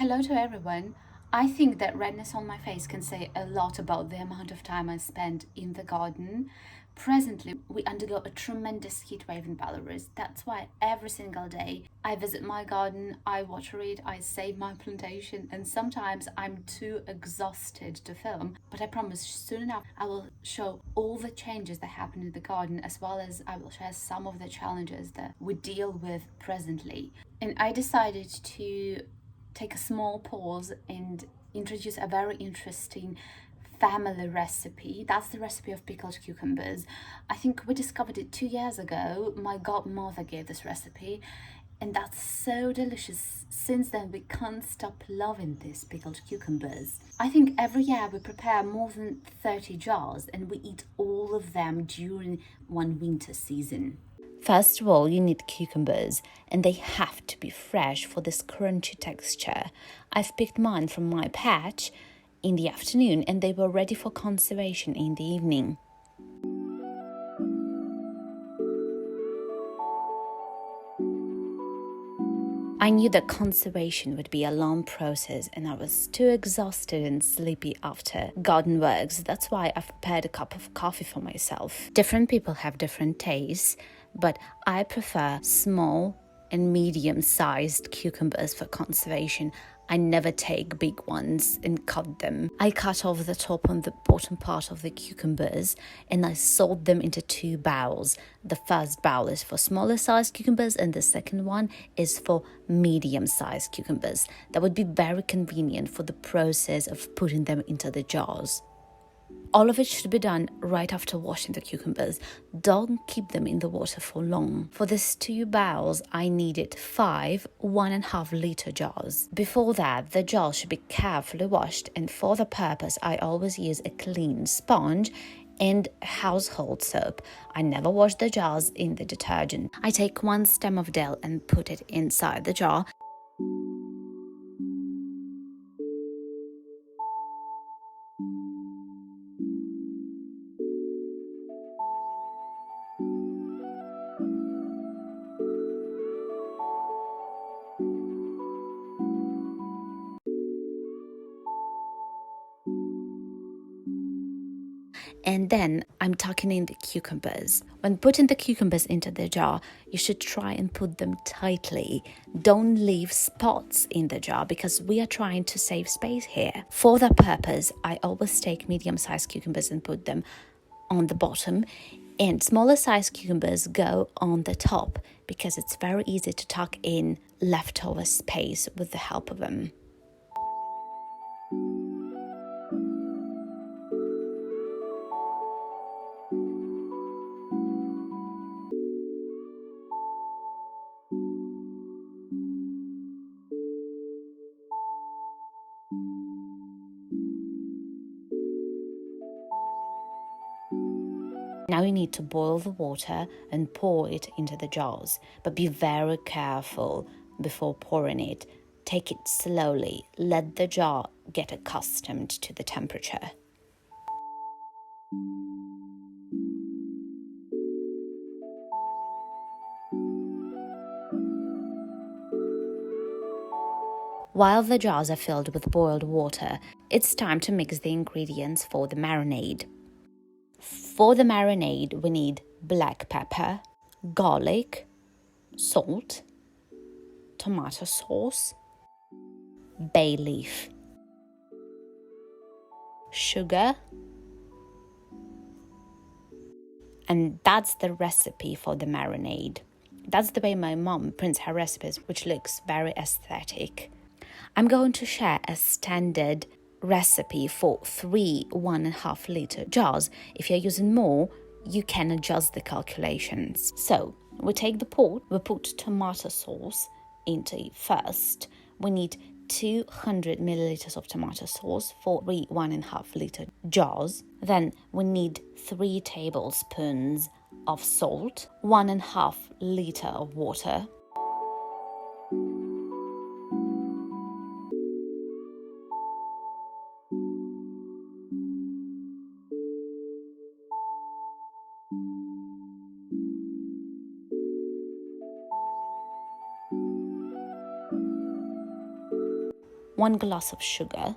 Hello to everyone. I think that redness on my face can say a lot about the amount of time I spend in the garden. Presently, we undergo a tremendous heat wave in Belarus. That's why every single day I visit my garden, I water it, I save my plantation, and sometimes I'm too exhausted to film. But I promise soon enough I will show all the changes that happen in the garden, as well as I will share some of the challenges that we deal with presently. And I decided to take a small pause and introduce a very interesting family recipe. That's the recipe of pickled cucumbers. I think we discovered it 2 years ago. My godmother gave this recipe, and that's so delicious. Since then, we can't stop loving these pickled cucumbers. I think every year we prepare more than 30 jars, and we eat all of them during one winter season. First of all, you need cucumbers, and they have to be fresh for this crunchy texture. I've picked mine from my patch in the afternoon, and they were ready for conservation in the evening. I knew that conservation would be a long process, and I was too exhausted and sleepy after garden works. That's why I've prepared a cup of coffee for myself. Different people have different tastes, but I prefer small and medium-sized cucumbers for conservation. I never take big ones and cut them. I cut off the top and the bottom part of the cucumbers, and I sort them into two bowls. The first bowl is for smaller sized cucumbers, and the second one is for medium sized cucumbers. That would be very convenient for the process of putting them into the jars. All of it should be done right after washing the cucumbers. Don't keep them in the water for long. For these two bowls, I needed 5 1.5 liter jars. Before that, the jars should be carefully washed, and for the purpose, I always use a clean sponge and household soap. I never wash the jars in the detergent. I take 1 stem of dill and put it inside the jar. And then I'm tucking in the cucumbers. When putting the cucumbers into the jar, you should try and put them tightly. Don't leave spots in the jar because we are trying to save space here. For that purpose, I always take medium-sized cucumbers and put them on the bottom, and smaller sized cucumbers go on the top because it's very easy to tuck in leftover space with the help of them. Now you need to boil the water and pour it into the jars, but be very careful before pouring it. Take it slowly. Let the jar get accustomed to the temperature. While the jars are filled with boiled water, it's time to mix the ingredients for the marinade. For the marinade, we need black pepper, garlic, salt, tomato sauce, bay leaf, sugar, and that's the recipe for the marinade. That's the way my mom prints her recipes, which looks very aesthetic. I'm going to share a standard recipe for 3 1.5 liter jars. If you're using more, you can adjust the calculations. So we take the pot, we put tomato sauce into it first. We need 200 milliliters of tomato sauce for 3 1.5 liter jars. Then we need 3 tablespoons of salt, 1.5 liter of water, 1 glass of sugar,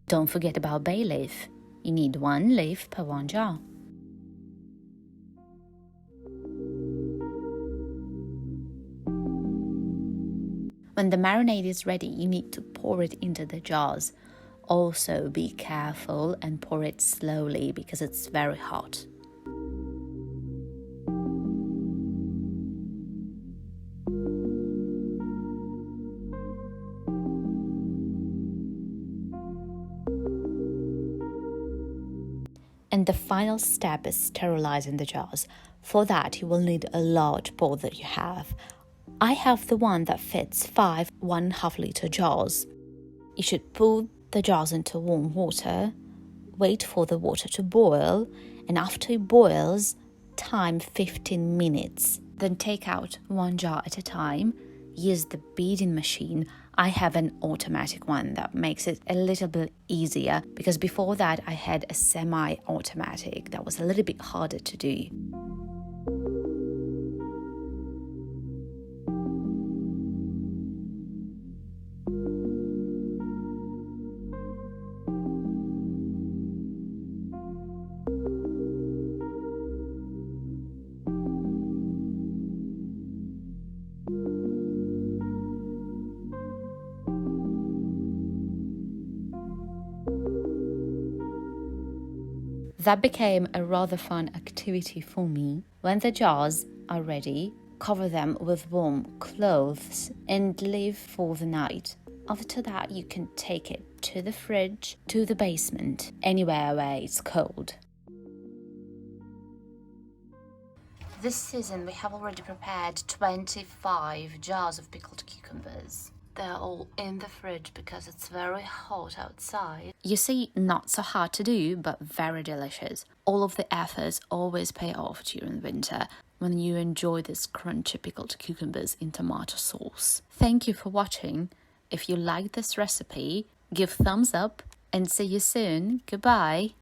Don't forget about bay leaf. You need 1 leaf per 1 jar. When the marinade is ready, you need to pour it into the jars. Also, be careful and pour it slowly because it's very hot. And the final step is sterilizing the jars. For that, you will need a large bowl that you have. I have the one that fits 5 1/2 liter jars. You should put the jars into warm water, wait for the water to boil, and after it boils, time 15 minutes. Then take out 1 jar at a time. Use the beading machine. I have an automatic one that makes it a little bit easier because before that I had a semi-automatic that was a little bit harder to do. That became a rather fun activity for me. When the jars are ready, cover them with warm clothes and leave for the night. After that, you can take it to the fridge, to the basement, anywhere where it's cold. This season, we have already prepared 25 jars of pickled cucumbers. They're all in the fridge because it's very hot outside. You see, not so hard to do, but very delicious. All of the efforts always pay off during winter when you enjoy these crunchy pickled cucumbers in tomato sauce. Thank you for watching. If you like this recipe, give thumbs up and see you soon. Goodbye.